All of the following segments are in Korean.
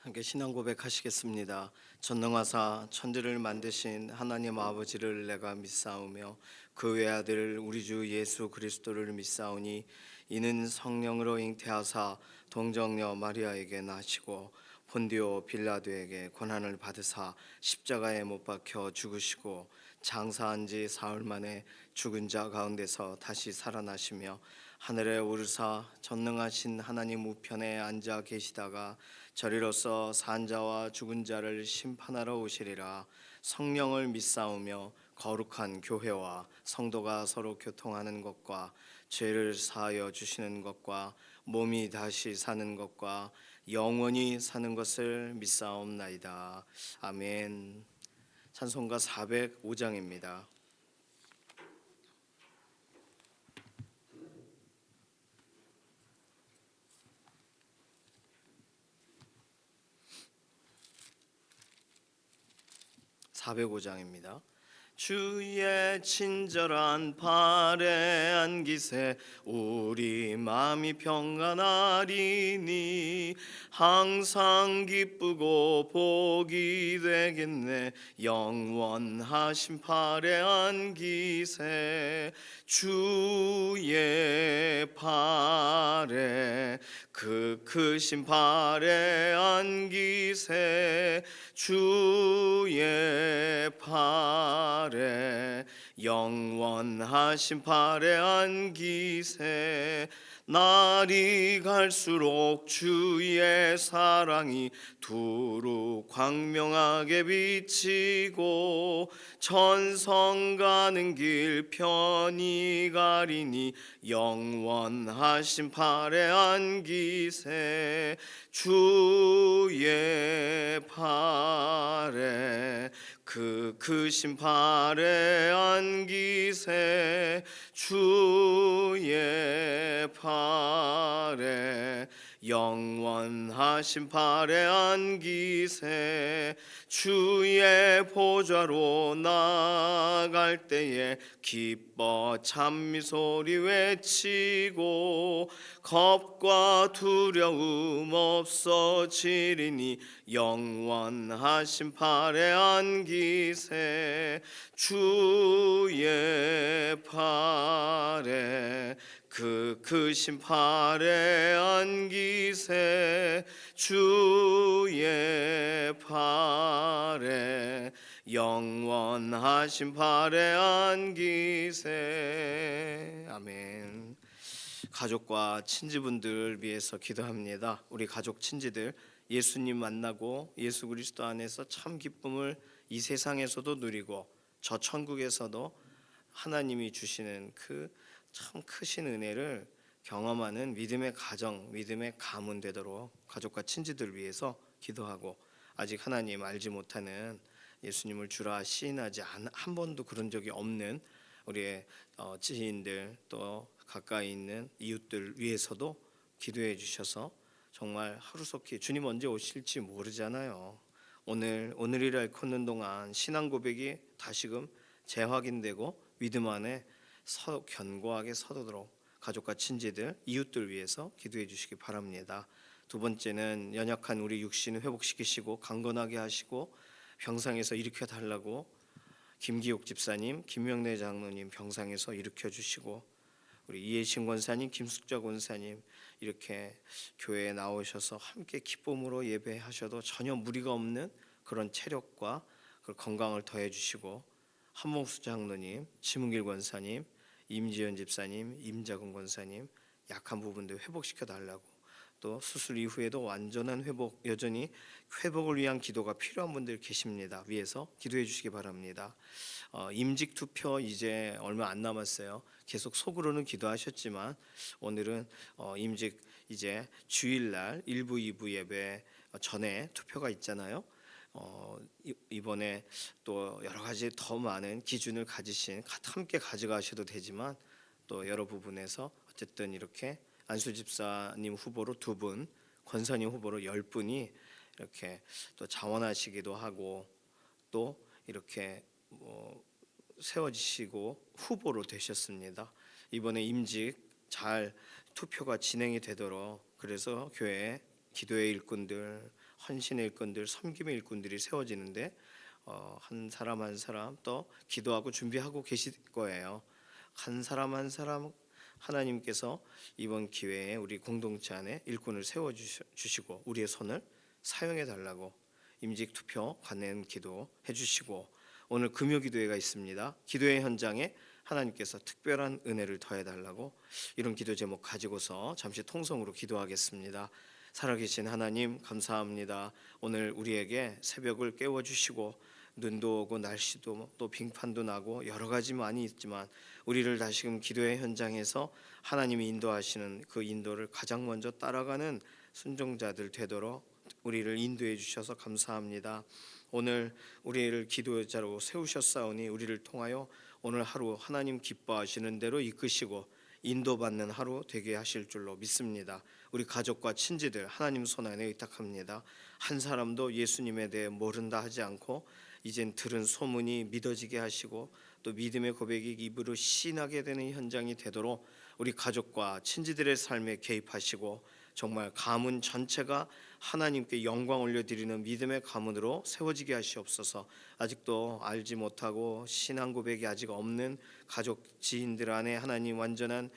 함께 신앙 고백하시겠습니다. 전능하사 천지를 만드신 하나님 아버지를 내가 믿사오며 그 외아들 우리 주 예수 그리스도를 믿사오니 이는 성령으로 잉태하사 동정녀 마리아에게 나시고 본디오 빌라도에게 고난을 받으사 십자가에 못 박혀 죽으시고 장사한 지 사흘 만에 죽은 자 가운데서 다시 살아나시며 하늘에 오르사 전능하신 하나님 우편에 앉아 계시다가 저리로서 산 자와 죽은 자를 심판하러 오시리라. 성령을 믿사오며 거룩한 교회와 성도가 서로 교통하는 것과 죄를 사하여 주시는 것과 몸이 다시 사는 것과 영원히 사는 것을 믿사옵나이다. 아멘. 찬송가 405장입니다. (405장입니다) 주의 친절한 발에 안기세 우리 마음이 평안하리니 항상 기쁘고 복이 되겠네. 영원하신 발에 안기세 주의 발에 그 크신 발에 안기세 주의 발에 영원하신 발에 안기세 날이 갈수록 주의 사랑이 두루 광명하게 비치고 천성 가는 길 편히 가리니 영원하신 발에 안기세 주의 발에 그 크신 발에 안기세 주의 발에 영원하신 발에 안기세 주의 보좌로 나아갈 때에 기뻐 찬미소리 외치고 겁과 두려움 없어지리니 영원하신 발에 안기세 주의 발에 그 크신 발에 안기세 주의 발에 영원하신 발에 안기세. 아멘. 가족과 친지분들 위해서 기도합니다. 우리 가족 친지들 예수님 만나고 예수 그리스도 안에서 참 기쁨을 이 세상에서도 누리고 저 천국에서도 하나님이 주시는 그 참 크신 은혜를 경험하는 믿음의 가정, 믿음의 가문 되도록 가족과 친지들 위해서 기도하고 아직 하나님 알지 못하는 예수님을 주라 시인하지 한 번도 그런 적이 없는 우리의 지인들 또 가까이 있는 이웃들 위해서도 기도해 주셔서 정말 하루속히 주님 언제 오실지 모르잖아요. 오늘이라 일컫는 동안 신앙 고백이 다시금 재확인되고 믿음 안에 견고하게 서도록 가족과 친지들, 이웃들 위해서 기도해 주시기 바랍니다. 두 번째는 연약한 우리 육신 회복시키시고 강건하게 하시고 병상에서 일으켜 달라고 김기옥 집사님, 김명래 장로님 병상에서 일으켜 주시고 우리 이해신 권사님, 김숙자 권사님 이렇게 교회에 나오셔서 함께 기쁨으로 예배하셔도 전혀 무리가 없는 그런 체력과 그 건강을 더해 주시고 한몽수 장로님, 지문길 권사님, 임지연 집사님, 임자근 권사님 약한 부분들 회복시켜 달라고 또 수술 이후에도 완전한 회복 여전히 회복을 위한 기도가 필요한 분들 계십니다. 위해서 기도해 주시기 바랍니다. 임직 투표 이제 얼마 안 남았어요. 계속 속으로는 기도하셨지만 오늘은 임직 이제 주일날 1부 2부 예배 전에 투표가 있잖아요. 이번에 또 여러 가지 더 많은 기준을 가지신 함께 가져가셔도 되지만 또 여러 부분에서 어쨌든 이렇게 안수 집사님 후보로 2분, 권사님 후보로 10분이 이렇게 또 자원하시기도 하고 또 이렇게 세워지시고 후보로 되셨습니다. 이번에 임직 잘 투표가 진행이 되도록 그래서 교회 기도의 일꾼들 헌신의 일꾼들, 섬김의 일꾼들이 세워지는데 한 사람 한 사람 또 기도하고 준비하고 계실 거예요. 한 사람 한 사람 하나님께서 이번 기회에 우리 공동체 안에 일꾼을 세워 주시고 우리의 손을 사용해 달라고 임직 투표 관낸 기도 해주시고, 오늘 금요 기도회가 있습니다. 기도회 현장에 하나님께서 특별한 은혜를 더해 달라고 이런 기도 제목 가지고서 잠시 통성으로 기도하겠습니다. 살아계신 하나님 감사합니다. 오늘 우리에게 새벽을 깨워주시고 눈도 오고 날씨도 또 빙판도 나고 여러 가지 많이 있지만 우리를 다시금 기도의 현장에서 하나님이 인도하시는 그 인도를 가장 먼저 따라가는 순종자들 되도록 우리를 인도해 주셔서 감사합니다. 오늘 우리를 기도자로 세우셨사오니 우리를 통하여 오늘 하루 하나님 기뻐하시는 대로 이끄시고 인도받는 하루 되게 하실 줄로 믿습니다. 우리 가족과 친지들 하나님 손 안에 의탁합니다. 한 사람도 예수님에 대해 모른다 하지 않고 이젠 들은 소문이 믿어지게 하시고 또 믿음의 고백이 입으로 시인하게 되는 현장이 되도록 우리 가족과 친지들의 삶에 개입하시고 정말 가문 전체가 하나님께 영광 올려드리는 믿음의 가문으로 세워지게 하시옵소서. 아직도 알지 못하고 신앙 고백이 아직 없는 가족 지인들 안에 하나님 완전한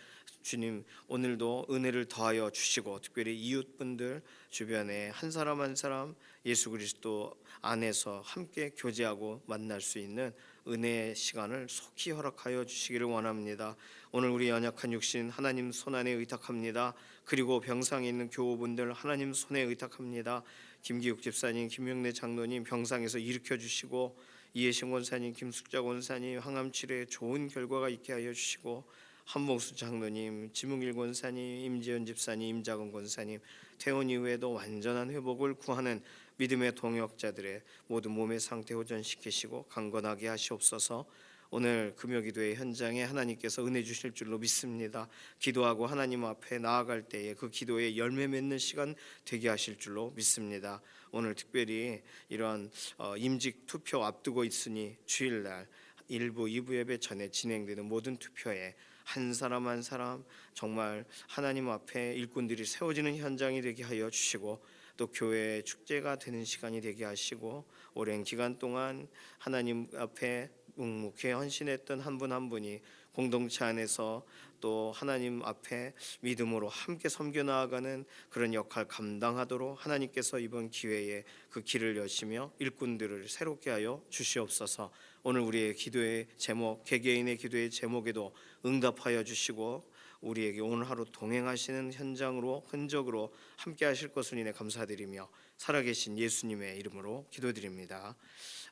주님 오늘도 은혜를 더하여 주시고 특별히 이웃분들 주변에 한 사람 한 사람 예수 그리스도 안에서 함께 교제하고 만날 수 있는 은혜의 시간을 속히 허락하여 주시기를 원합니다. 오늘 우리 연약한 육신 하나님 손안에 의탁합니다. 그리고 병상에 있는 교우분들 하나님 손에 의탁합니다. 김기욱 집사님, 김명래 장로님 병상에서 일으켜 주시고 이혜신 권사님, 김숙자 권사님 항암 치료에 좋은 결과가 있게 하여 주시고 한봉수 장로님, 지문길 권사님, 임지연 집사님, 임자건 권사님 퇴원 이후에도 완전한 회복을 구하는 믿음의 동역자들의 모든 몸의 상태 호전시키시고 강건하게 하시옵소서. 오늘 금요기도의 현장에 하나님께서 은혜 주실 줄로 믿습니다. 기도하고 하나님 앞에 나아갈 때에 그 기도에 열매 맺는 시간 되게 하실 줄로 믿습니다. 오늘 특별히 이런 임직 투표 앞두고 있으니 주일날 1부, 2부 예배 전에 진행되는 모든 투표에 한 사람 한 사람 정말 하나님 앞에 일꾼들이 세워지는 현장이 되게 하여 주시고 또 교회 축제가 되는 시간이 되게 하시고 오랜 기간 동안 하나님 앞에 묵묵히 헌신했던 한 분 한 분이 공동체 안에서 또 하나님 앞에 믿음으로 함께 섬겨 나아가는 그런 역할 감당하도록 하나님께서 이번 기회에 그 길을 여시며 일꾼들을 새롭게 하여 주시옵소서. 오늘 우리의 기도의 제목, 개개인의 기도의 제목에도 응답하여 주시고 우리에게 오늘 하루 동행하시는 현장으로 흔적으로 함께 하실 것을 인해 감사드리며 살아계신 예수님의 이름으로 기도드립니다.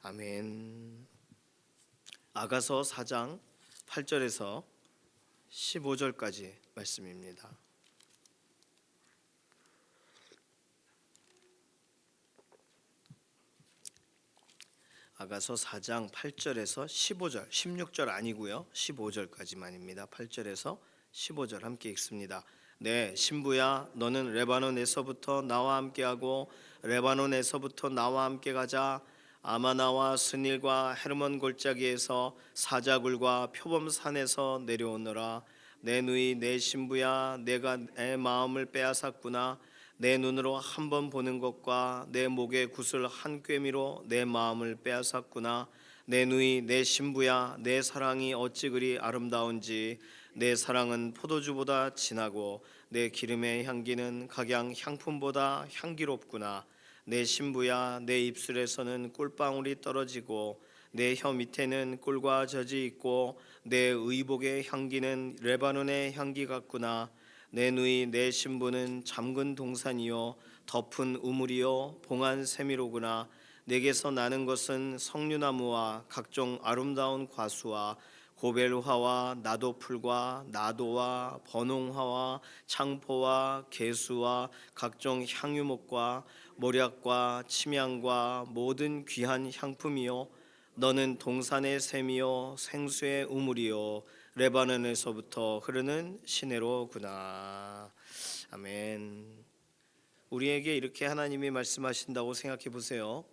아멘. 아가서 4장 8절에서 15절까지 말씀입니다. 아가서 4장 8절에서 15절, 16절 아니고요. 15절까지만입니다. 8절에서 15절 함께 읽습니다. 네, 신부야, 너는 레바논에서부터 나와 함께하고 레바논에서부터 나와 함께 가자. 아마나와 스닐과 헤르몬 골짜기에서 사자굴과 표범산에서 내려오너라. 내 누이 내 신부야, 내가 내 마음을 빼앗았구나. 내 눈으로 한 번 보는 것과 내 목의 구슬 한 꿰미로 내 마음을 빼앗았구나. 내 누이 내 신부야, 내 사랑이 어찌 그리 아름다운지. 내 사랑은 포도주보다 진하고 내 기름의 향기는 각양 향품보다 향기롭구나. 내 신부야, 내 입술에서는 꿀방울이 떨어지고 내 혀 밑에는 꿀과 젖이 있고 내 의복의 향기는 레바논의 향기 같구나. 내 누이 내 신부는 잠근 동산이요 덮은 우물이요 봉한 세미로구나. 내게서 나는 것은 석류나무와 각종 아름다운 과수와 고벨화와 나도풀과 나도와 번홍화와 창포와 개수와 각종 향유목과 모략과 침향과 모든 귀한 향품이요 너는 동산의 샘이요 생수의 우물이요 레바논에서부터 흐르는 시내로구나. 아멘. 우리에게 이렇게 하나님이 말씀하신다고 생각해 보세요.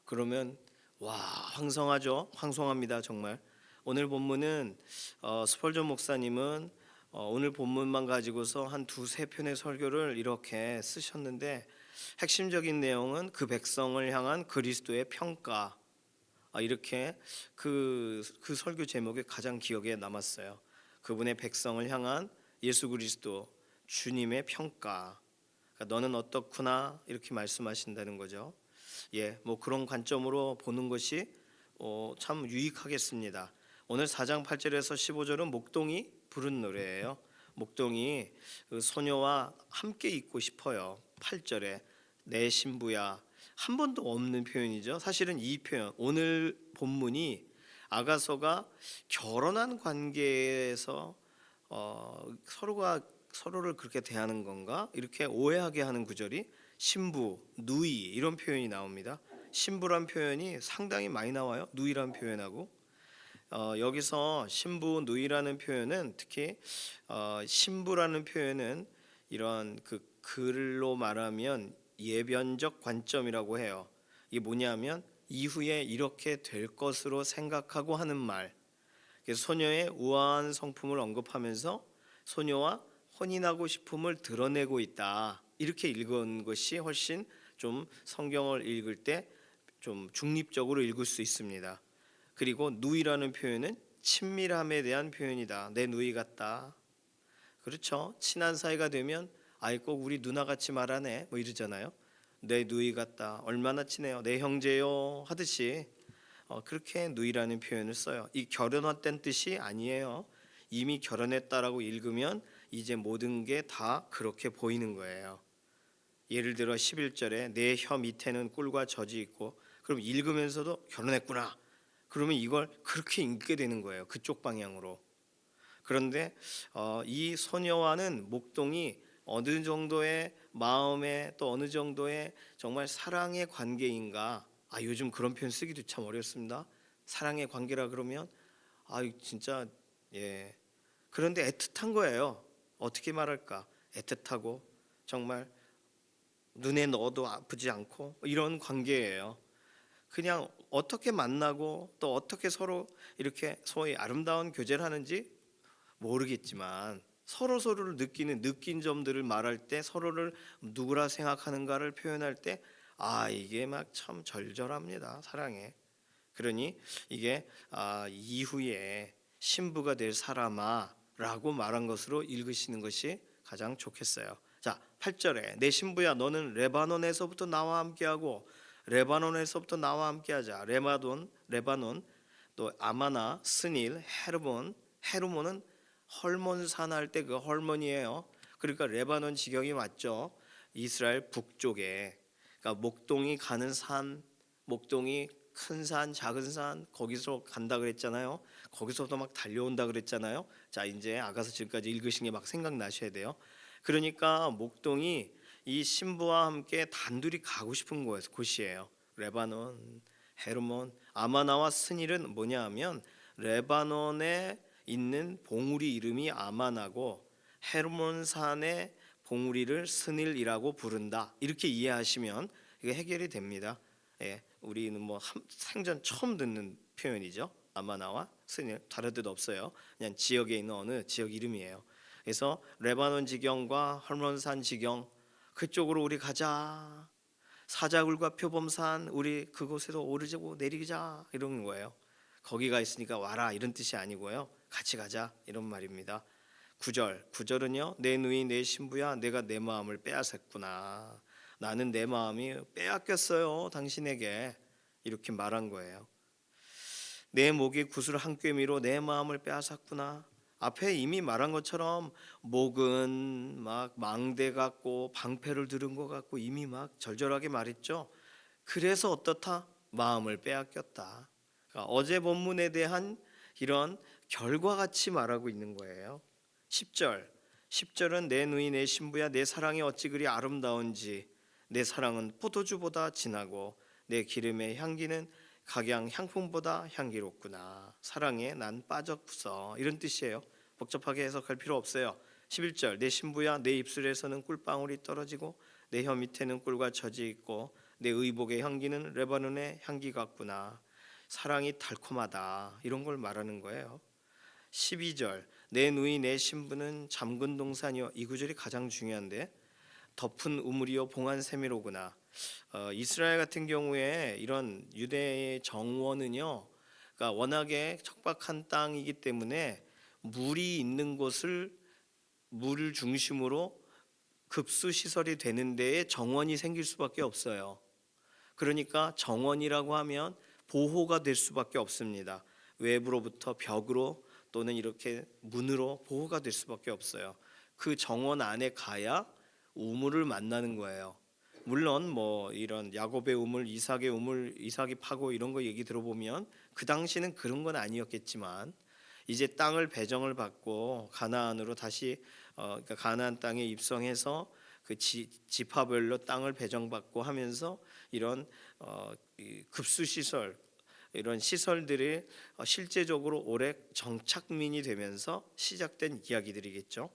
그러면 와, 황송하죠. 황송합니다. 정말. 오늘 본문은 스펄전 목사님은 오늘 본문만 가지고서 한 두세 편의 설교를 이렇게 쓰셨는데 핵심적인 내용은 그 백성을 향한 그리스도의 평가. 이렇게 그 설교 제목이 가장 기억에 남았어요. 그분의 백성을 향한 예수 그리스도 주님의 평가. 그러니까 너는 어떻구나 이렇게 말씀하신다는 거죠. 뭐 그런 관점으로 보는 것이 참 유익하겠습니다. 오늘 4장 8절에서 15절은 목동이 부른 노래예요. 목동이 그 소녀와 함께 있고 싶어요. 8절에 내 신부야, 한 번도 없는 표현이죠. 사실은 이 표현, 오늘 본문이 아가서가 결혼한 관계에서 서로가 서로를 그렇게 대하는 건가 이렇게 오해하게 하는 구절이 신부, 누이 이런 표현이 나옵니다. 신부란 표현이 상당히 많이 나와요. 누이란 표현하고 여기서 신부, 누이라는 표현은 특히 신부라는 표현은 이런 그 글로 말하면 예변적 관점이라고 해요. 이게 뭐냐면 이후에 이렇게 될 것으로 생각하고 하는 말. 소녀의 우아한 성품을 언급하면서 소녀와 혼인하고 싶음을 드러내고 있다. 이렇게 읽은 것이 훨씬 좀 성경을 읽을 때 좀 중립적으로 읽을 수 있습니다. 그리고 누이라는 표현은 친밀함에 대한 표현이다. 내 누이 같다. 그렇죠. 친한 사이가 되면 아이 꼭 우리 누나같이 말하네 뭐 이러잖아요. 내 누이 같다. 얼마나 친해요. 내 형제요 하듯이 그렇게 누이라는 표현을 써요. 이 결혼했다는 뜻이 아니에요. 이미 결혼했다라고 읽으면 이제 모든 게 다 그렇게 보이는 거예요. 예를 들어 11절에 내 혀 밑에는 꿀과 젖이 있고 그럼 읽으면서도 결혼했구나. 그러면 이걸 그렇게 읽게 되는 거예요. 그쪽 방향으로. 그런데 이 소녀와는 목동이 어느 정도의 마음에 또 어느 정도의 정말 사랑의 관계인가. 요즘 그런 표현 쓰기도 참 어렵습니다. 사랑의 관계라 그러면 진짜 그런데 애틋한 거예요. 어떻게 말할까? 애틋하고 정말 눈에 넣어도 아프지 않고 이런 관계예요. 그냥 어떻게 만나고 또 어떻게 서로 이렇게 소위 아름다운 교제를 하는지 모르겠지만 서로를 느낀 점들을 말할 때 서로를 누구라 생각하는가를 표현할 때 이게 막 참 절절합니다. 사랑에. 그러니 이게 이후에 신부가 될 사람아라고 말한 것으로 읽으시는 것이 가장 좋겠어요. 자, 8절에 내 신부야 너는 레바논에서부터 나와 함께하고 레바논에서부터 나와 함께하자. 레바논 또 아마나, 스닐, 헤르몬은 헐몬산 할 때 그 헐몬이에요. 그러니까 레바논 지경이 맞죠. 이스라엘 북쪽에 그러니까 목동이 가는 산, 목동이 큰 산, 작은 산 거기서 간다 그랬잖아요. 거기서도 막 달려온다 그랬잖아요. 자, 이제 아가서 지금까지 읽으신 게 막 생각나셔야 돼요. 그러니까 목동이 이 신부와 함께 단둘이 가고 싶은 곳이에요. 레바논, 헤르몬, 아마나와 스닐은 뭐냐 하면 레바논에 있는 봉우리 이름이 아마나고 헤르몬산의 봉우리를 스닐이라고 부른다. 이렇게 이해하시면 이게 해결이 됩니다. 우리는 뭐 생전 처음 듣는 표현이죠. 아마나와 스닐 다른 뜻 없어요. 그냥 지역에 있는 어느 지역 이름이에요. 그래서 레바논 지경과 헐몬산 지경 그쪽으로 우리 가자. 사자굴과 표범산 우리 그곳에서 오르자고 내리자 이런 거예요. 거기가 있으니까 와라 이런 뜻이 아니고요. 같이 가자 이런 말입니다. 9절은요. 내 누이 내 신부야 내가 내 마음을 빼앗았구나. 나는 내 마음이 빼앗겼어요. 당신에게 이렇게 말한 거예요. 내 목이 구슬 한 꿰미로 내 마음을 빼앗았구나. 앞에 이미 말한 것처럼 목은 막 망대 같고 방패를 들은 것 같고 이미 막 절절하게 말했죠. 그래서 어떻다? 마음을 빼앗겼다. 그러니까 어제 본문에 대한 이런 결과같이 말하고 있는 거예요. 10절은 내 누이 내 신부야 내 사랑이 어찌 그리 아름다운지 내 사랑은 포도주보다 진하고 내 기름의 향기는 각양 향품보다 향기롭구나. 사랑에 난 빠졌구서 이런 뜻이에요. 복잡하게 해석할 필요 없어요. 11절 내 신부야 내 입술에서는 꿀방울이 떨어지고 내 혀 밑에는 꿀과 젖이 있고 내 의복의 향기는 레바논의 향기 같구나. 사랑이 달콤하다 이런 걸 말하는 거예요. 12절 내 누이 내 신부는 잠근 동산이여 이 구절이 가장 중요한데 덮은 우물이요 봉한 세미로구나. 이스라엘 같은 경우에 이런 유대의 정원은요, 그러니까 워낙에 척박한 땅이기 때문에 물이 있는 곳을 물을 중심으로 급수 시설이 되는 데에 정원이 생길 수밖에 없어요. 그러니까 정원이라고 하면 보호가 될 수밖에 없습니다. 외부로부터 벽으로 또는 이렇게 문으로 보호가 될 수밖에 없어요. 그 정원 안에 가야 우물을 만나는 거예요. 물론 뭐 이런 야곱의 우물, 이삭의 우물, 이삭이 파고 이런 거 얘기 들어보면 그 당시는 그런 건 아니었겠지만 이제 땅을 배정을 받고 가나안으로 다시 그러니까 가나안 땅에 입성해서 그 지파별로 땅을 배정받고 하면서 이런 이 급수 시설 이런 시설들이 실제적으로 오래 정착민이 되면서 시작된 이야기들이겠죠.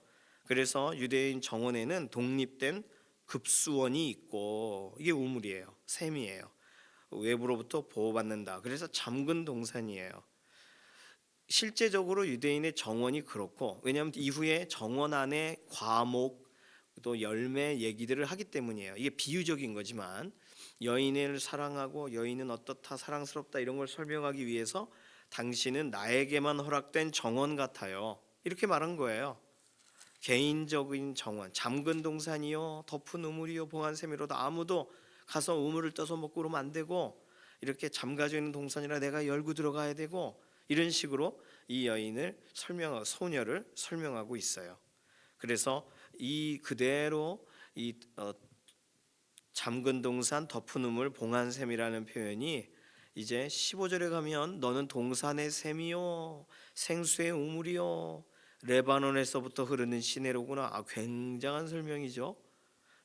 그래서 유대인 정원에는 독립된 급수원이 있고 이게 우물이에요. 샘이에요. 외부로부터 보호받는다. 그래서 잠근 동산이에요. 실제적으로 유대인의 정원이 그렇고, 왜냐하면 이후에 정원 안에 과목 또 열매 얘기들을 하기 때문이에요. 이게 비유적인 거지만 여인을 사랑하고 여인은 어떻다 사랑스럽다 이런 걸 설명하기 위해서 당신은 나에게만 허락된 정원 같아요. 이렇게 말한 거예요. 개인적인 정원, 잠근 동산이요, 덮은 우물이요, 봉한 세미로도 아무도 가서 우물을 떠서 먹고 그러면 안 되고, 이렇게 잠가져 있는 동산이라 내가 열고 들어가야 되고, 이런 식으로 이 여인을 설명하고 소녀를 설명하고 있어요. 그래서 이 그대로 이 잠근 동산, 덮은 우물, 봉한 샘이라는 표현이 이제 15절에 가면 너는 동산의 샘이요 생수의 우물이요 레바논에서부터 흐르는 시내로구나. 굉장한 설명이죠.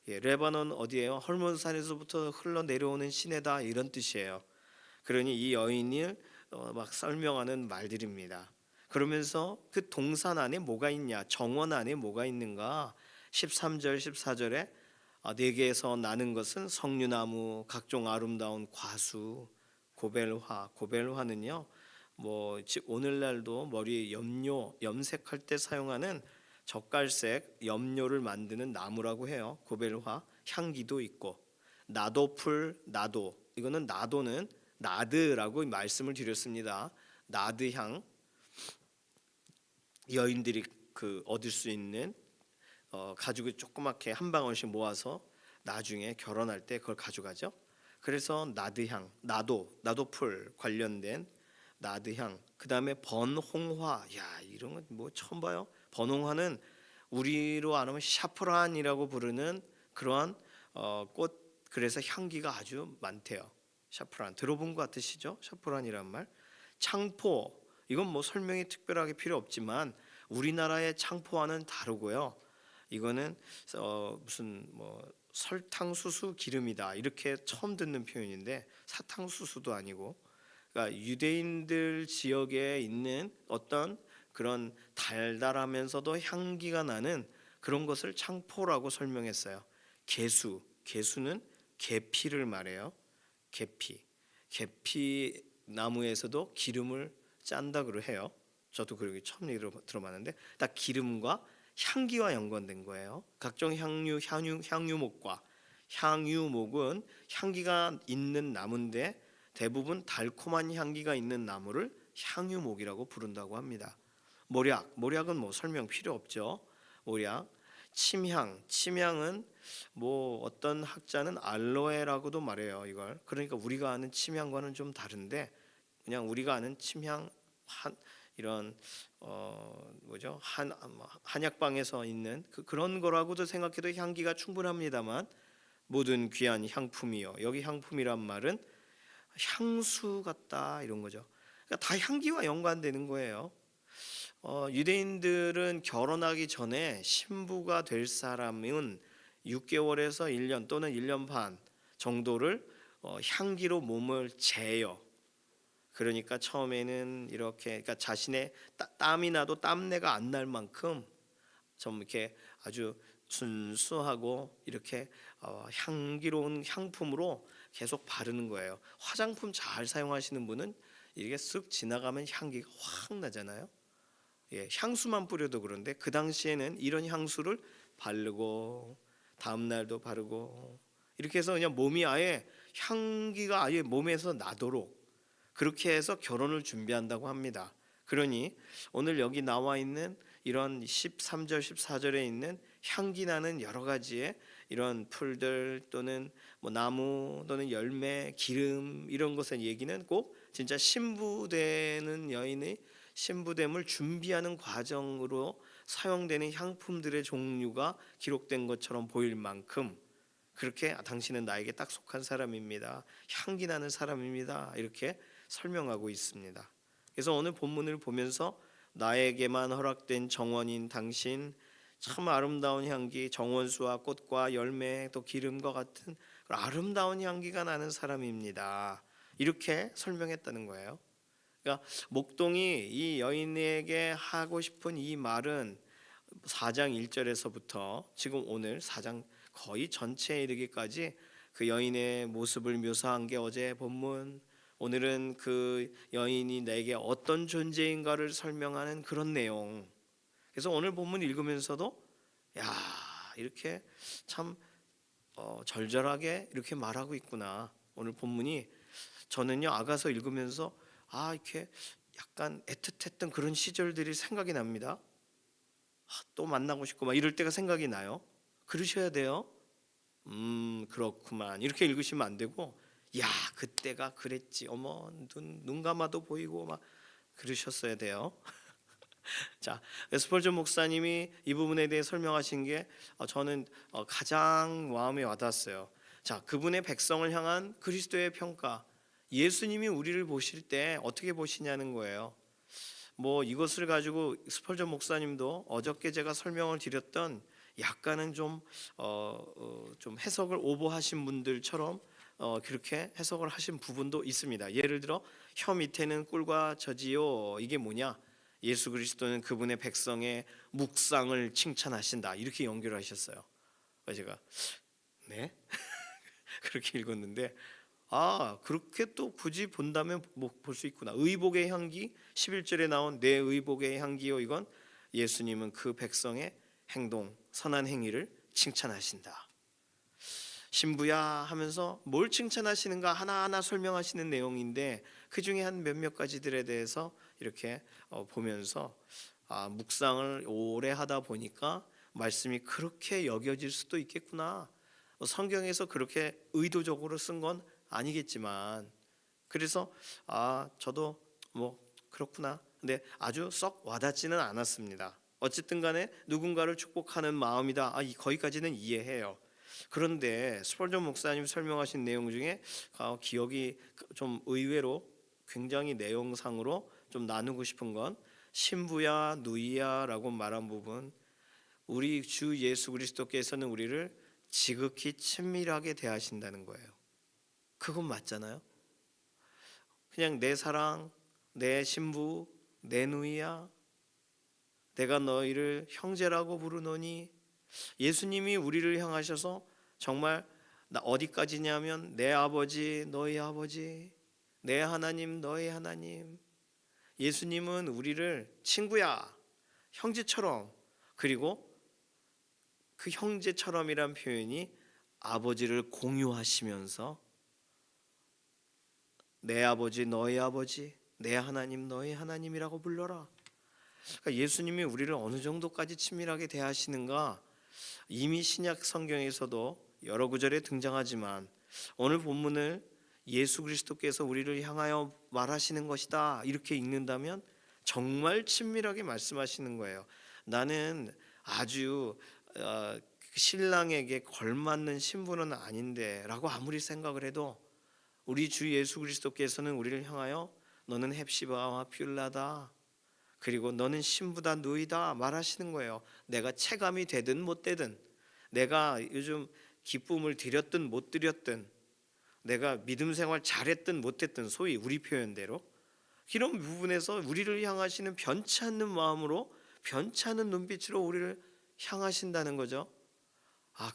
레바논 어디예요? 헐몬산에서부터 흘러내려오는 시내다 이런 뜻이에요. 그러니 이 여인을 막 설명하는 말들입니다. 그러면서 그 동산 안에 뭐가 있냐, 정원 안에 뭐가 있는가. 13절 14절에 내게서 나는 것은 석류나무, 각종 아름다운 과수, 고벨화. 고벨화는요, 뭐 오늘날도 머리에 염료 염색할 때 사용하는 젓갈색 염료를 만드는 나무라고 해요. 고벨화. 향기도 있고 나도풀, 나도, 이거는 나도는 나드라고 말씀을 드렸습니다. 나드향, 여인들이 그 얻을 수 있는 가지고 조그맣게 한 방울씩 모아서 나중에 결혼할 때 그걸 가져가죠. 그래서 나드향, 나도풀 관련된 나드향. 그다음에 번홍화. 야, 이런 건 뭐 처음 봐요. 번홍화는 우리로 아는 샤프란이라고 부르는 그러한 꽃. 그래서 향기가 아주 많대요. 샤프란 들어본 것 같으시죠? 샤프란이란 말. 창포. 이건 뭐 설명이 특별하게 필요 없지만 우리나라의 창포와는 다르고요. 이거는 무슨 뭐 설탕수수 기름이다 이렇게 처음 듣는 표현인데 사탕수수도 아니고, 그러니까 유대인들 지역에 있는 어떤 그런 달달하면서도 향기가 나는 그런 것을 창포라고 설명했어요. 개수는 계피를 말해요. 계피 나무에서도 기름을 짠다고 해요. 저도 그렇게 처음 들어봤는데 딱 기름과 향기와 연관된 거예요. 각종 향유목과, 향유목은 향기가 있는 나무인데 대부분 달콤한 향기가 있는 나무를 향유목이라고 부른다고 합니다. 모략은 뭐 설명 필요 없죠. 모략, 침향은 뭐 어떤 학자는 알로에라고도 말해요. 이걸 그러니까 우리가 아는 침향과는 좀 다른데, 그냥 우리가 아는 침향 이런 뭐죠, 한약방에서 있는 그런 거라고도 생각해도 향기가 충분합니다만 모든 귀한 향품이요. 여기 향품이란 말은 향수 같다 이런 거죠. 그러니까 다 향기와 연관되는 거예요. 유대인들은 결혼하기 전에 신부가 될 사람은 6개월에서 1년 또는 1년 반 정도를 향기로 몸을 재요. 그러니까 처음에는 이렇게, 그러니까 자신의 땀이 나도 땀내가 안 날 만큼 좀 이렇게 아주 순수하고 이렇게 향기로운 향품으로 계속 바르는 거예요. 화장품 잘 사용하시는 분은 이게 쓱 지나가면 향기가 확 나잖아요. 향수만 뿌려도 그런데 그 당시에는 이런 향수를 바르고 다음 날도 바르고 이렇게 해서 그냥 몸이 아예 향기가 아예 몸에서 나도록 그렇게 해서 결혼을 준비한다고 합니다. 그러니 오늘 여기 나와 있는 이런 13절 14절에 있는 향기 나는 여러 가지의 이런 풀들 또는 뭐 나무 또는 열매, 기름 이런 것의 얘기는 꼭 진짜 신부되는 여인의 신부됨을 준비하는 과정으로 사용되는 향품들의 종류가 기록된 것처럼 보일 만큼 그렇게 당신은 나에게 딱 속한 사람입니다. 향기 나는 사람입니다. 이렇게 설명하고 있습니다. 그래서 오늘 본문을 보면서 나에게만 허락된 정원인 당신 참 아름다운 향기, 정원수와 꽃과 열매 또 기름과 같은 아름다운 향기가 나는 사람입니다. 이렇게 설명했다는 거예요. 그러니까 목동이 이 여인에게 하고 싶은 이 말은 4장 1절에서부터 지금 오늘 4장 거의 전체에 이르기까지 그 여인의 모습을 묘사한 게 어제 본문, 오늘은 그 여인이 내게 어떤 존재인가를 설명하는 그런 내용. 그래서 오늘 본문 읽으면서도 야, 이렇게 참 절절하게 이렇게 말하고 있구나. 오늘 본문이 저는요 아가서 읽으면서 이렇게 약간 애틋했던 그런 시절들이 생각이 납니다. 또 만나고 싶고 막 이럴 때가 생각이 나요. 그러셔야 돼요. 그렇구만 이렇게 읽으시면 안 되고 야 그때가 그랬지 어머 눈 감아도 보이고 막 그러셨어야 돼요. 자, 스펄전 목사님이 이 부분에 대해 설명하신 게 저는 가장 마음에 와닿았어요. 자, 그분의 백성을 향한 그리스도의 평가, 예수님이 우리를 보실 때 어떻게 보시냐는 거예요. 뭐 이것을 가지고 스펄전 목사님도 어저께 제가 설명을 드렸던 약간은 좀 해석을 오버하신 분들처럼 그렇게 해석을 하신 부분도 있습니다. 예를 들어 혀 밑에는 꿀과 젖이요 이게 뭐냐? 예수 그리스도는 그분의 백성의 묵상을 칭찬하신다 이렇게 연결하셨어요. 제가 네 그렇게 읽었는데 그렇게 또 굳이 본다면 볼 수 있구나. 의복의 향기 11절에 나온 내 의복의 향기요 이건 예수님은 그 백성의 행동 선한 행위를 칭찬하신다. 신부야 하면서 뭘 칭찬하시는가 하나하나 설명하시는 내용인데 그 중에 한 몇몇 가지들에 대해서 이렇게 보면서 묵상을 오래 하다 보니까 말씀이 그렇게 여겨질 수도 있겠구나. 성경에서 그렇게 의도적으로 쓴 건 아니겠지만 그래서 저도 뭐 그렇구나. 근데 아주 썩 와닿지는 않았습니다. 어쨌든 간에 누군가를 축복하는 마음이다. 거기까지는 이해해요. 그런데 스펄전 목사님 설명하신 내용 중에 기억이 좀 의외로 굉장히 내용상으로 좀 나누고 싶은 건 신부야 누이야라고 말한 부분, 우리 주 예수 그리스도께서는 우리를 지극히 친밀하게 대하신다는 거예요. 그건 맞잖아요. 그냥 내 사랑, 내 신부, 내 누이야, 내가 너희를 형제라고 부르노니, 예수님이 우리를 향하셔서 정말 나 어디까지냐면 내 아버지 너희 아버지, 내 하나님 너희 하나님. 예수님은 우리를 친구야, 형제처럼, 그리고 그 형제처럼이란 표현이 아버지를 공유하시면서 내 아버지 너희 아버지, 내 하나님 너희 하나님이라고 불러라. 그러니까 예수님이 우리를 어느 정도까지 친밀하게 대하시는가 이미 신약 성경에서도 여러 구절에 등장하지만 오늘 본문을 예수 그리스도께서 우리를 향하여 말하시는 것이다 이렇게 읽는다면 정말 친밀하게 말씀하시는 거예요. 나는 아주 신랑에게 걸맞는 신부는 아닌데 라고 아무리 생각을 해도 우리 주 예수 그리스도께서는 우리를 향하여 너는 헵시바와 뷸라다, 그리고 너는 신부다 누이다 말하시는 거예요. 내가 체감이 되든 못 되든, 내가 요즘 기쁨을 드렸든 못 드렸든, 내가 믿음 생활 잘했든 못했든, 소위 우리 표현대로 이런 부분에서 우리를 향하시는 변치 않는 마음으로 변치 않는 눈빛으로 우리를 향하신다는 거죠.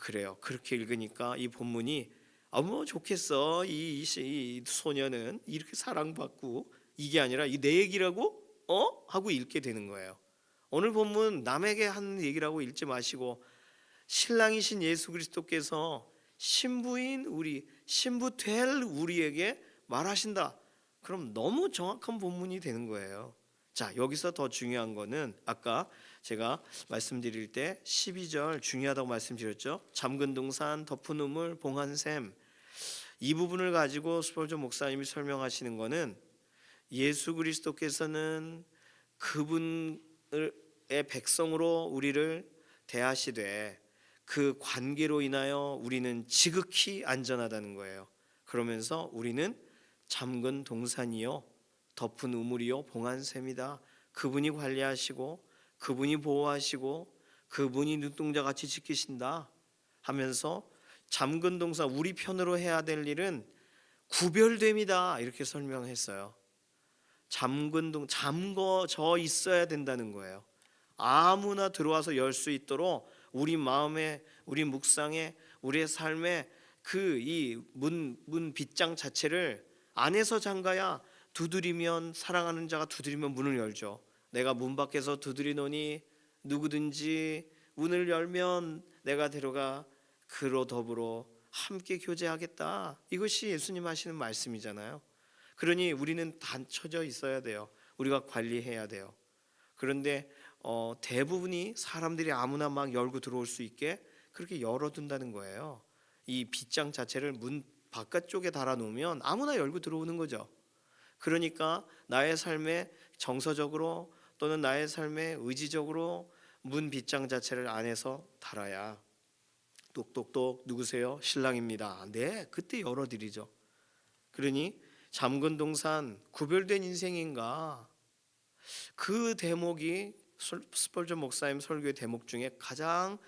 그래요. 그렇게 읽으니까 이 본문이 뭐 좋겠어. 이 소녀는 이렇게 사랑받고 이게 아니라 이 내 얘기라고 하고 읽게 되는 거예요. 오늘 본문 남에게 한 얘기라고 읽지 마시고 신랑이신 예수 그리스도께서 신부인 우리, 신부 될 우리에게 말하신다. 그럼 너무 정확한 본문이 되는 거예요. 자, 여기서 더 중요한 거는 아까 제가 말씀드릴 때 12절 중요하다고 말씀드렸죠. 잠근 동산, 덮은 우물, 봉한 샘. 이 부분을 가지고 스펄전 목사님이 설명하시는 거는 예수 그리스도께서는 그분의 백성으로 우리를 대하시되 그 관계로 인하여 우리는 지극히 안전하다는 거예요. 그러면서 우리는 잠근 동산이요 덮은 우물이요 봉한 샘이다. 그분이 관리하시고 그분이 보호하시고 그분이 눈동자같이 지키신다 하면서 잠근 동산, 우리 편으로 해야 될 일은 구별됨이다 이렇게 설명했어요. 잠궈져 있어야 된다는 거예요. 아무나 들어와서 열 수 있도록 우리 마음에, 우리 묵상에, 우리의 삶에 그 이 문 빗장 자체를 안에서 잠가야, 두드리면 사랑하는 자가 두드리면 문을 열죠. 내가 문 밖에서 두드리노니 누구든지 문을 열면 내가 데려가 그로 더불어 함께 교제하겠다. 이것이 예수님 하시는 말씀이잖아요. 그러니 우리는 닫혀져 있어야 돼요. 우리가 관리해야 돼요. 그런데 대부분이 사람들이 아무나 막 열고 들어올 수 있게 그렇게 열어둔다는 거예요. 이 빗장 자체를 문 바깥쪽에 달아놓으면 아무나 열고 들어오는 거죠. 그러니까 나의 삶에 정서적으로 또는 나의 삶에 의지적으로 문 빗장 자체를 안에서 달아야 똑똑똑 누구세요? 신랑입니다. 네, 그때 열어드리죠. 그러니 잠근 동산 구별된 인생인가? 그 대목이 스펄전 목사님 설교의 대목 중에 가장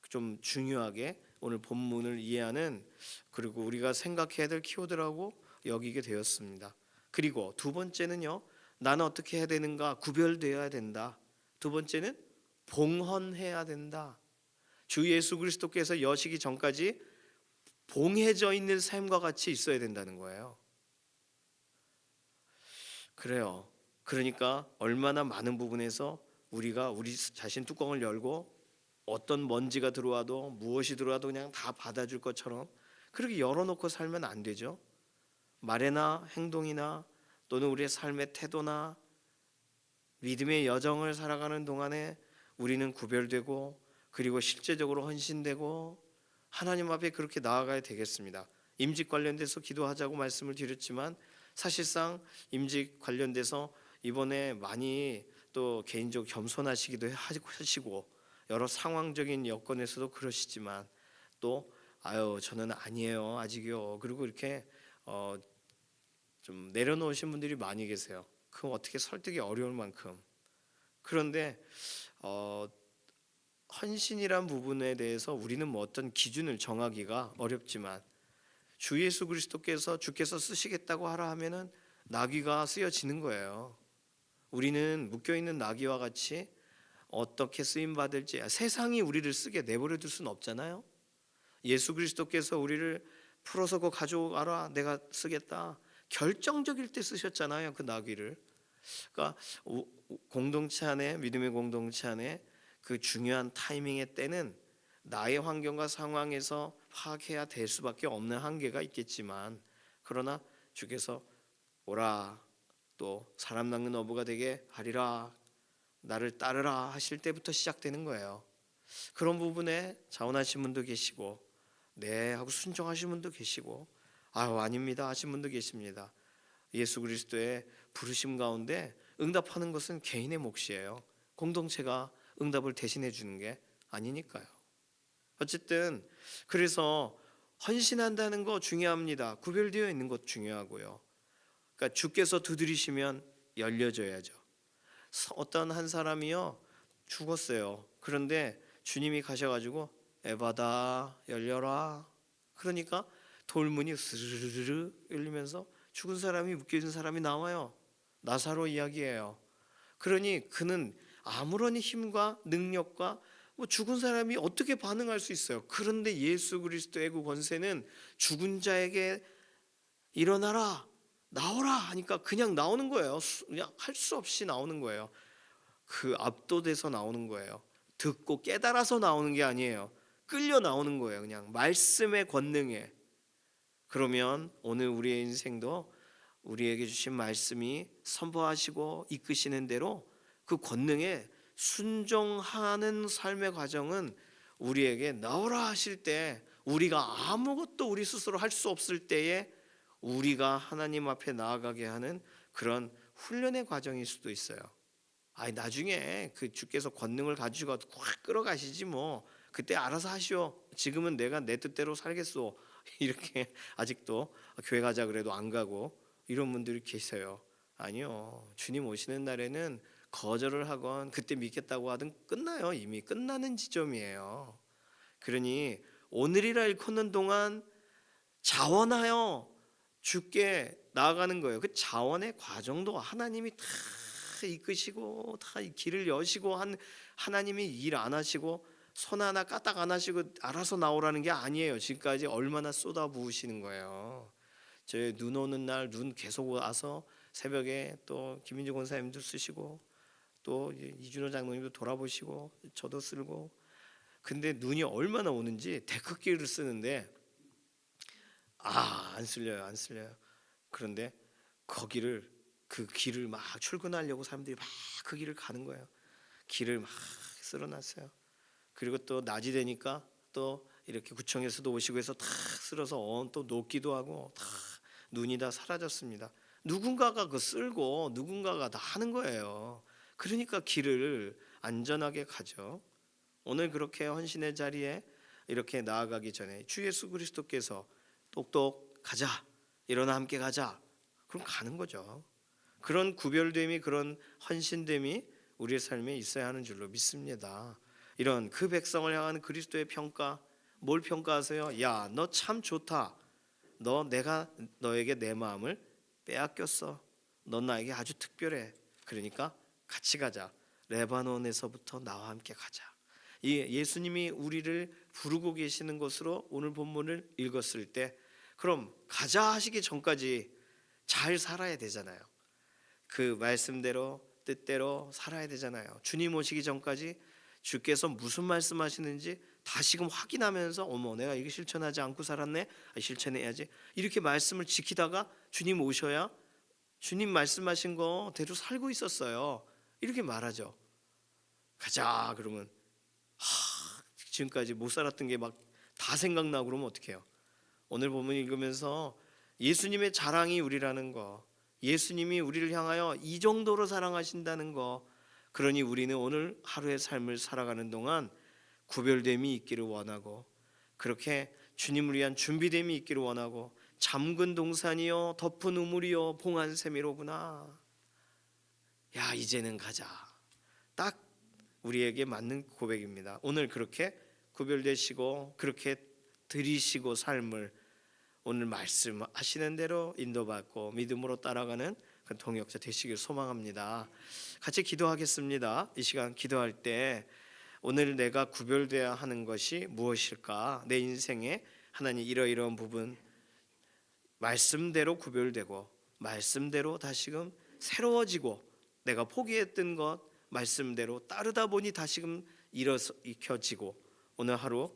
좀 중요하게 오늘 본문을 이해하는, 그리고 우리가 생각해야 될 키워드라고 여기게 되었습니다. 그리고 두 번째는요, 나는 어떻게 해야 되는가? 구별되어야 된다. 두 번째는 봉헌해야 된다. 주 예수 그리스도께서 여시기 전까지 봉해져 있는 삶과 같이 있어야 된다는 거예요. 그래요. 그러니까 얼마나 많은 부분에서 우리가 우리 자신 뚜껑을 열고 어떤 먼지가 들어와도 무엇이 들어와도 그냥 다 받아줄 것처럼 그렇게 열어놓고 살면 안 되죠. 말이나 행동이나 또는 우리의 삶의 태도나 믿음의 여정을 살아가는 동안에 우리는 구별되고 그리고 실제적으로 헌신되고 하나님 앞에 그렇게 나아가야 되겠습니다. 임직 관련돼서 기도하자고 말씀을 드렸지만 사실상 임직 관련돼서 이번에 많이 또 개인적으로 겸손하시기도 하시고 여러 상황적인 여건에서도 그러시지만 또 저는 아니에요 아직이요, 그리고 이렇게 좀 내려놓으신 분들이 많이 계세요. 그럼 어떻게 설득이 어려울 만큼. 그런데 헌신이란 부분에 대해서 우리는 뭐 어떤 기준을 정하기가 어렵지만 주 예수 그리스도께서 주께서 쓰시겠다고 하라 하면은 나귀가 쓰여지는 거예요. 우리는 묶여있는 나귀와 같이 어떻게 쓰임 받을지, 세상이 우리를 쓰게 내버려 둘 수는 없잖아요. 예수 그리스도께서 우리를 풀어서 그 가져가라, 내가 쓰겠다, 결정적일 때 쓰셨잖아요, 그 나귀를. 그러니까 공동체 안에, 믿음의 공동체 안에 그 중요한 타이밍의 때는 나의 환경과 상황에서 파악해야 될 수밖에 없는 한계가 있겠지만, 그러나 주께서 오라, 또 사람 낚는 어부가 되게 하리라, 나를 따르라 하실 때부터 시작되는 거예요. 그런 부분에 자원하신 분도 계시고 네 하고 순종하신 분도 계시고 아닙니다 하신 분도 계십니다. 예수 그리스도의 부르심 가운데 응답하는 것은 개인의 몫이에요. 공동체가 응답을 대신해 주는 게 아니니까요. 어쨌든 그래서 헌신한다는 거 중요합니다. 구별되어 있는 것 중요하고요. 그러니까 주께서 두드리시면 열려져야죠. 어떤 한 사람이요 죽었어요. 그런데 주님이 가셔가지고 에바다 열려라. 그러니까 돌문이 스르르르 열리면서 죽은 사람이, 묶여진 사람이 나와요. 나사로 이야기예요. 그러니 그는 아무런 힘과 능력과 죽은 사람이 어떻게 반응할 수 있어요. 그런데 예수 그리스도의 그 권세는 죽은 자에게 일어나라, 나오라 하니까 그냥 나오는 거예요. 그냥 할 수 없이 나오는 거예요. 그 압도돼서 나오는 거예요. 듣고 깨달아서 나오는 게 아니에요. 끌려 나오는 거예요. 그냥 말씀의 권능에. 그러면 오늘 우리의 인생도 우리에게 주신 말씀이 선포하시고 이끄시는 대로 그 권능에 순종하는 삶의 과정은 우리에게 나오라 하실 때, 우리가 아무것도 우리 스스로 할 수 없을 때에 우리가 하나님 앞에 나아가게 하는 그런 훈련의 과정일 수도 있어요. 아니 나중에 그 주께서 권능을 가지고 확 끌어가시지 뭐, 그때 알아서 하시오. 지금은 내가 내 뜻대로 살겠소. 이렇게 아직도 교회 가자 그래도 안 가고 이런 분들이 계세요. 아니요, 주님 오시는 날에는 거절을 하건 그때 믿겠다고 하든 끝나요. 이미 끝나는 지점이에요. 그러니 오늘이라 일컫는 동안 자원하여 주께 나아가는 거예요. 그 자원의 과정도 하나님이 다 이끄시고 다 길을 여시고 하나님이 일 안 하시고 손 하나 까딱 안 하시고 알아서 나오라는 게 아니에요. 지금까지 얼마나 쏟아부으시는 거예요. 저희 눈 오는 날 눈 계속 와서 새벽에 또 김민주 권사님도 쓰시고 또 이준호 장로님도 돌아보시고 저도 쓸고, 근데 눈이 얼마나 오는지 데크길을 쓰는데 안 쓸려요, 안 쓸려요. 그런데 거기를 그 길을 막 출근하려고 사람들이 막 그 길을 가는 거예요. 길을 막 쓸어놨어요. 그리고 또 낮이 되니까 또 이렇게 구청에서도 오시고 해서 다 쓸어서 또 녹기도 하고 다 눈이 다 사라졌습니다. 누군가가 그 쓸고 누군가가 다 하는 거예요. 그러니까 길을 안전하게 가죠. 오늘 그렇게 헌신의 자리에 이렇게 나아가기 전에 주 예수 그리스도께서 똑똑 가자, 일어나 함께 가자, 그럼 가는 거죠. 그런 구별됨이, 그런 헌신됨이 우리의 삶에 있어야 하는 줄로 믿습니다. 이런 그 백성을 향한 그리스도의 평가, 뭘 평가하세요? 야, 너 참 좋다. 내가 너에게 내 마음을 빼앗겼어. 넌 나에게 아주 특별해. 그러니까 같이 가자. 레바논에서부터 나와 함께 가자. 이 예수님이 우리를 부르고 계시는 것으로 오늘 본문을 읽었을 때, 그럼 가자 하시기 전까지 잘 살아야 되잖아요. 그 말씀대로 뜻대로 살아야 되잖아요. 주님 오시기 전까지 주께서 무슨 말씀하시는지 다시금 확인하면서 어머 내가 이거 실천하지 않고 살았네, 실천해야지, 이렇게 말씀을 지키다가 주님 오셔야 주님 말씀하신 거대로 살고 있었어요. 이렇게 말하죠. 가자 그러면 지금까지 못 살았던 게 막 다 생각나고 그러면 어떡해요. 오늘 본문 읽으면서 예수님의 자랑이 우리라는 거, 예수님이 우리를 향하여 이 정도로 사랑하신다는 거, 그러니 우리는 오늘 하루의 삶을 살아가는 동안 구별됨이 있기를 원하고, 그렇게 주님을 위한 준비됨이 있기를 원하고, 잠근 동산이요 덮은 우물이요 봉한 샘이로구나. 야 이제는 가자. 딱 우리에게 맞는 고백입니다. 오늘 그렇게 구별되시고 그렇게 들이시고 삶을 오늘 말씀하시는 대로 인도받고 믿음으로 따라가는 그 동역자 되시길 소망합니다. 같이 기도하겠습니다. 이 시간 기도할 때 오늘 내가 구별되어야 하는 것이 무엇일까? 내 인생에 하나님 이러이러한 부분 말씀대로 구별되고 말씀대로 다시금 새로워지고, 내가 포기했던 것 말씀대로 따르다 보니 다시금 익혀지고, 오늘 하루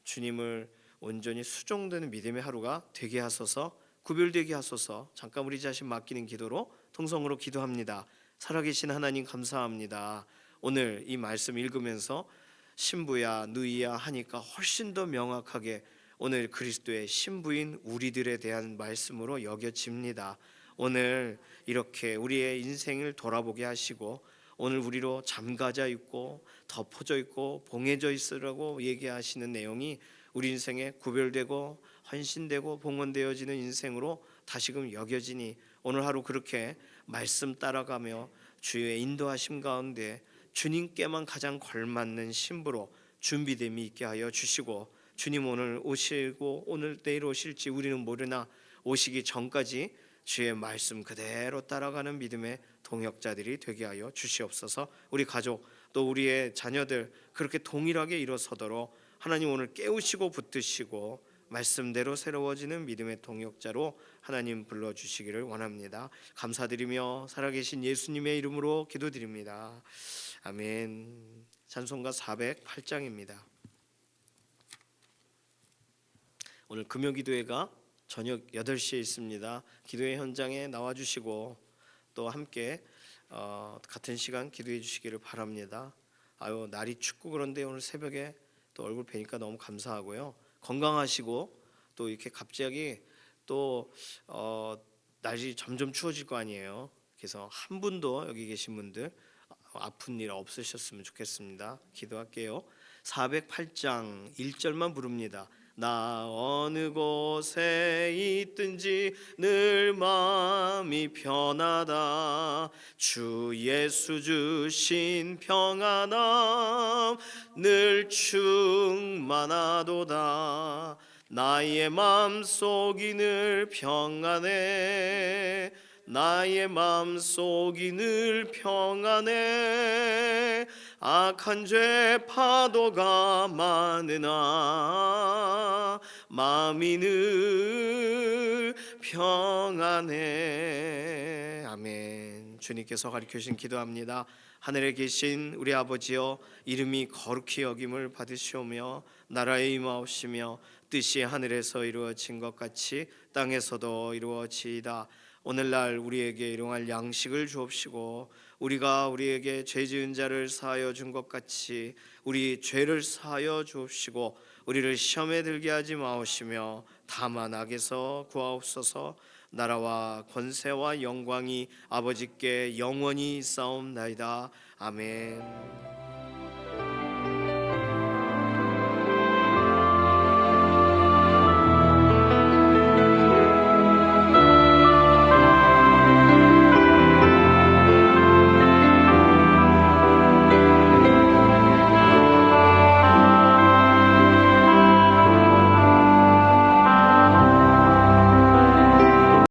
주님을 온전히 수종되는 믿음의 하루가 되게 하소서, 구별되게 하소서. 잠깐 우리 자신 맡기는 기도로 통성으로 기도합니다. 살아계신 하나님 감사합니다. 오늘 이 말씀 읽으면서 신부야 누이야 하니까 훨씬 더 명확하게 오늘 그리스도의 신부인 우리들에 대한 말씀으로 여겨집니다. 오늘 이렇게 우리의 인생을 돌아보게 하시고 오늘 우리로 잠가져 있고 덮어져 있고 봉해져 있으라고 얘기하시는 내용이 우리 인생에 구별되고 헌신되고 봉헌되어지는 인생으로 다시금 여겨지니, 오늘 하루 그렇게 말씀 따라가며 주의 인도하심 가운데 주님께만 가장 걸맞는 신부로 준비됨이 있게 하여 주시고, 주님 오늘 오시고 오늘 내일 오실지 우리는 모르나 오시기 전까지 주의 말씀 그대로 따라가는 믿음의 동역자들이 되게 하여 주시옵소서. 우리 가족 또 우리의 자녀들 그렇게 동일하게 일어서도록 하나님 오늘 깨우시고 붙드시고 말씀대로 새로워지는 믿음의 동역자로 하나님 불러주시기를 원합니다. 감사드리며 살아계신 예수님의 이름으로 기도드립니다. 아멘. 찬송가 408장입니다. 오늘 금요기도회가 저녁 8시에 있습니다. 기도회 현장에 나와주시고 또 함께 같은 시간 기도해 주시기를 바랍니다. 아유, 날이 춥고 그런데 오늘 새벽에 또 얼굴 뵈니까 너무 감사하고요. 건강하시고 또 이렇게 갑자기 또 날이 점점 추워질 거 아니에요. 그래서 한 분도 여기 계신 분들 아픈 일 없으셨으면 좋겠습니다. 기도할게요. 408장 1절만 부릅니다. 나 어느 곳에 있든지 늘 마음이 편하다. 주 예수 주신 평안함 늘 충만하도다. 나의 마음속이 늘 평안해. 나의 마음속이 늘 평안해. 악한 죄 파도가 많으나 마음이 늘 평안해. 아멘. 주님께서 가르쳐 주신 기도합니다. 하늘에 계신 우리 아버지여, 이름이 거룩히 여김을 받으시오며 나라에 임하옵시며 뜻이 하늘에서 이루어진 것 같이 땅에서도 이루어지이다. 오늘날 우리에게 일용할 양식을 주옵시고 우리가 우리에게 죄 지은 자를 사하여 준 것 같이 우리 죄를 사하여 주옵시고 우리를 시험에 들게 하지 마옵시며 다만 악에서 구하옵소서. 나라와 권세와 영광이 아버지께 영원히 있사옵나이다. 아멘.